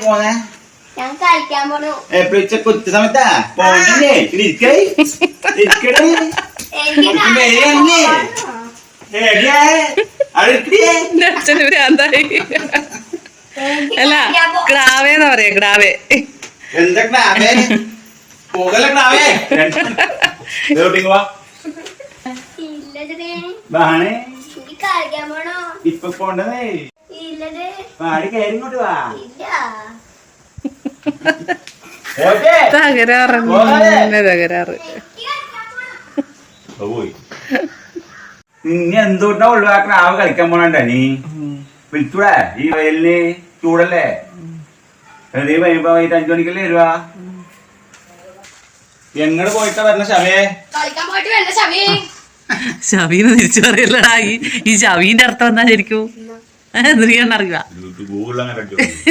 പോന്നെ ഞാൻ കളിക്കാൻ പോണു. കുത്ത സമയത്താ പോണ്ടേ അച്ഛന് ഭ്രാന്തായി. അല്ല ക്രാവേന്നാ പറയാ, ക്രാവേ. എന്താ ക്രാവേ? പോകല ക്രാവേ. കളിക്കാൻ പോണോ? ഇപ്പൊ പോണ്ടേ ഇല്ലത് പാടി കയറി ഇങ്ങോട്ട് വാ. തകരാറ് തകരാറ്. ഇനി എന്തുകൊണ്ടാ ഒഴിവാക്കണ? ആവ് കളിക്കാൻ പോണണ്ട നീ വിളിച്ചൂടെ? ഈ വയലിന് ചൂടല്ലേ? നീ വരുമ്പോ 5 മണിക്കല്ലേ വരുവാ? എങ്ങട് പോയിട്ടാ വരണ ശവേ? കളിക്കാൻ പോയിട്ട് വരണ ശവി. ശവീന്ന് തിരിച്ചു പറയല്ലടാ. ഈ ശവീന്റെ അർത്ഥം എന്താ ശരിക്കും? അറിയുക.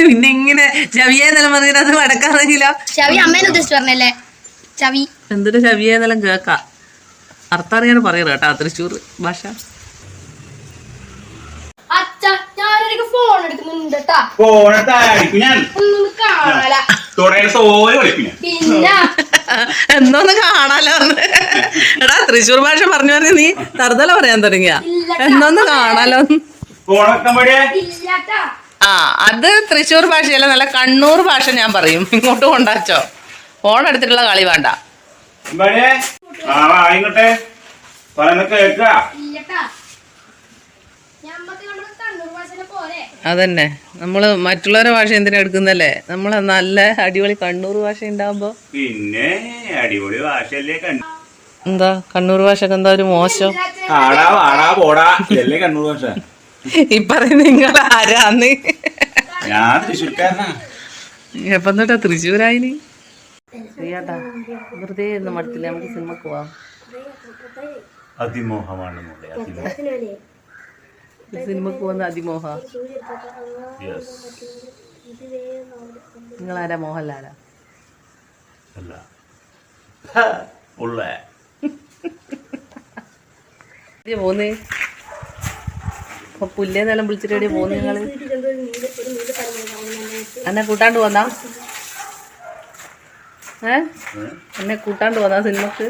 പിന്നെ ഇങ്ങനെ ശവിയെ നിലം പറഞ്ഞത് വടക്കാറില്ല. ശവി അമ്മേനെ ഉദ്ദേശിച്ചു പറഞ്ഞല്ലേ? ശവി എന്തൊരു ശവിയെ നിലം കേക്കാം. അർത്ഥം അറിയാൻ പറയാറ് കേട്ടാ തൃശ്ശൂർ ഭാഷ. ഫോൺ എടുക്കുന്നുണ്ട്. പിന്നെ എന്നൊന്ന് കാണാലോ. എടാ തൃശ്ശൂർ ഭാഷ പറഞ്ഞു പറഞ്ഞ നീ തറുതല പറയാൻ തുടങ്ങിയ. എന്നൊന്ന് കാണാലോ. ആ അത് തൃശ്ശൂർ ഭാഷയല്ല, നല്ല കണ്ണൂർ ഭാഷ ഞാൻ പറയും. ഇങ്ങോട്ട് കൊണ്ടാച്ചോ. ഫോൺ എടുത്തിട്ടുള്ള കളി വേണ്ട. അതന്നെ, നമ്മള് മറ്റുള്ളവരുടെ ഭാഷ എന്തിനാ എടുക്കുന്നല്ലേ? നമ്മള് നല്ല അടിപൊളി കണ്ണൂർ ഭാഷ ഉണ്ടാവുമ്പോ പിന്നെ അടിപൊളി ഭാഷയല്ലേ. എന്താ കണ്ണൂർ ഭാഷ എന്താ ഒരു മോശം? കണ്ണൂർ ഭാഷ ഈ പറയുന്ന നിങ്ങൾ ആരാന്ന്? ഞാൻ തൃശ്ശൂർക്കാരനാ. എപ്പം തൊട്ടാ തൃശ്ശൂരായിന്? അറിയാട്ടാ, വെറുതെ ഒന്നും മടുത്തില്ല. നമുക്ക് സിനിമക്ക് പോവാം. അതിമോഹമാണ് സിനിമക്ക് പോകുന്ന അതിമോഹ. നിങ്ങളാരാ? മോഹൻലാലാ? പോന്ന് ഇപ്പൊ പുല്ലേ നിലം വിളിച്ചിട്ട് പോന്ന് നിങ്ങള്? എന്നെ കൂട്ടാണ്ട് പോന്നാ? എന്നെ കൂട്ടാണ്ട് പോന്നാ സിനിമക്ക്?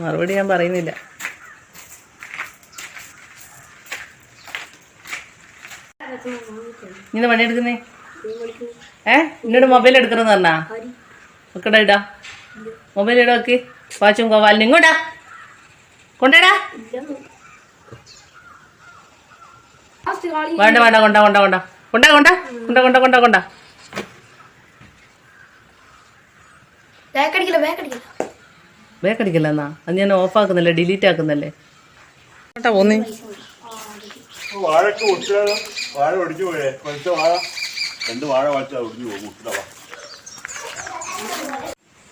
മറുപടി ഞാൻ പറയുന്നില്ല. ഇങ്ങനെ പണിയെടുക്കുന്നേ? എന്നോട് മൊബൈൽ എടുക്കണമെന്ന് പറഞ്ഞാ? വെക്കടാ, ഇടാ മൊബൈൽ ഇടാ. വെക്ക് പാച്ചും കോവാലിന് ഇങ്ങോട്ടാ കൊണ്ടേടാ. വേണ്ട വേണ്ട, കൊണ്ട കൊണ്ട കൊണ്ട കൊണ്ട കൊണ്ട കൊണ്ട കൊണ്ട കൊണ്ട കൊണ്ട. ബേക്കടിക്കല്ല എന്നാ? അത് ഞാൻ ഓഫ് ആക്കുന്നല്ലേ, ഡിലീറ്റ് ആക്കുന്നല്ലേ. കേട്ടാ പോന്നേ.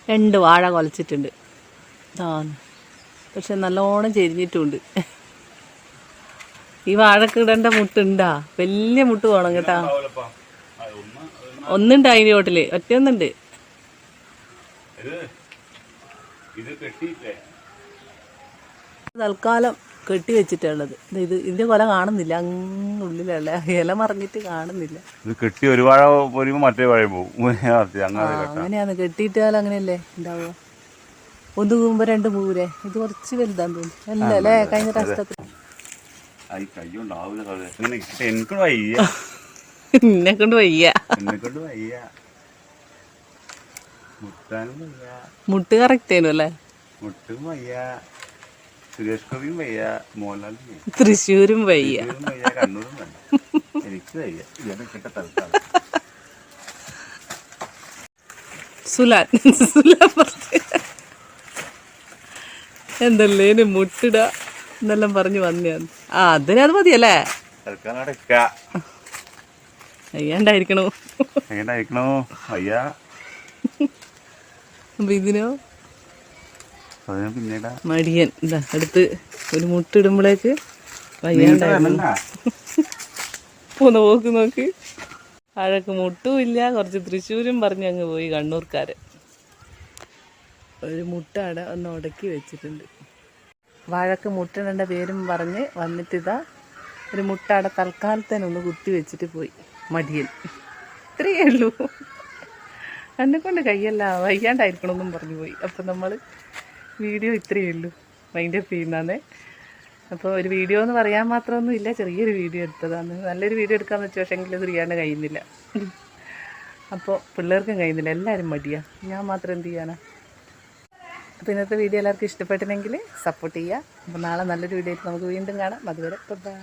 രണ്ട് വാഴ കൊലച്ചിട്ടുണ്ട്. പക്ഷെ നല്ലോണം ചെരിഞ്ഞിട്ടുണ്ട്. ഈ വാഴക്ക് ഇടേണ്ട മുട്ടുണ്ടാ? വലിയ മുട്ട് വേണം കേട്ടാ. ഒന്നുണ്ട് അതിൻ്റെ ചോട്ടില്, ഒറ്റയൊന്നുണ്ട്. തൽക്കാലം കെട്ടി വെച്ചിട്ടുള്ളത് ഇത്. ഇതിന്റെ കൊല കാണുന്നില്ല, അങ്ങുള്ളിലുള്ള ഇല മറിഞ്ഞിട്ട് കാണുന്നില്ല. ഇത് കെട്ടി ഒരു വാഴ പോരുമ്പോ മറ്റേ വാഴ പോകും. അങ്ങനെയാന്ന് കെട്ടിയിട്ടാൽ അങ്ങനെയല്ലേ ഉണ്ടാവുക. ഒന്ന് പൂവുമ്പോ രണ്ട് പൂവൂരെ. ഇത് കുറച്ച് വലുതാന്ന് തോന്നുന്നു അല്ലേ? കഴിഞ്ഞ പ്രാവശ്യത്തിൽ എന്നെ കൊണ്ട് വയ്യ. മുട്ട് കറക്റ്റ് ആയിരുന്നു അല്ലേ? തൃശ്ശൂരും വയ്യ, സുലാൻ എന്തല്ലേന് മുട്ടിട എന്നെല്ലാം പറഞ്ഞു വന്നെയാണ്. അതിനത് മതിയല്ലേ? അയ്യാണ്ടായിരിക്കണോ? അപ്പൊ ഇതിനോ മടിയൻ ഇതാ അടുത്ത് ഒരു മുട്ടിടുമ്പോഴേക്ക് വയ്യാണ്ടായിരുന്നു. പോന്ന പോക്ക് നോക്ക്. അഴക്ക് മുട്ടും ഇല്ല. കുറച്ച് തൃശ്ശൂരും പറഞ്ഞ് അങ്ങ് പോയി കണ്ണൂർക്കാര്. ഒരു മുട്ട അവിടെ ഒന്ന് ഉടക്കി വെച്ചിട്ടുണ്ട്. വാഴക്ക് മുട്ടിടേണ്ട പേരും പറഞ്ഞ് വന്നിട്ടിതാ ഒരു മുട്ടയുടെ തൽക്കാലത്തേനൊന്ന് കുത്തി വെച്ചിട്ട് പോയി മടിയൻ. ഇത്രയേ ഉള്ളൂ. എന്നെക്കൊണ്ട് കയ്യല്ല വയ്യാണ്ടായിരിക്കണമെന്നും പറഞ്ഞു പോയി. അപ്പം നമ്മൾ വീഡിയോ ഇത്രയേ ഉള്ളൂ, മൈൻഡ് അപ്പ് ചെയ്യുന്നതാണേ. അപ്പോൾ ഒരു വീഡിയോ എന്ന് പറയാൻ മാത്രമൊന്നും ഇല്ല, ചെറിയൊരു വീഡിയോ എടുത്തതാണ്. നല്ലൊരു വീഡിയോ എടുക്കാമെന്ന് വെച്ചു, പക്ഷേ എങ്കിലും ചെയ്യാണ്ട് കഴിയുന്നില്ല. അപ്പോൾ പിള്ളേർക്കും കഴിയുന്നില്ല, എല്ലാവരും മടിയാണ്, ഞാൻ മാത്രം എന്ത് ചെയ്യാനാ. അപ്പോൾ ഇന്നത്തെ വീഡിയോ എല്ലാവർക്കും ഇഷ്ടപ്പെട്ടില്ലെങ്കിൽ സപ്പോർട്ട് ചെയ്യുക. അപ്പോൾ നാളെ നല്ലൊരു വീഡിയോ ആയിട്ട് നമുക്ക് വീണ്ടും കാണാം. അതുവരെ ബൈ.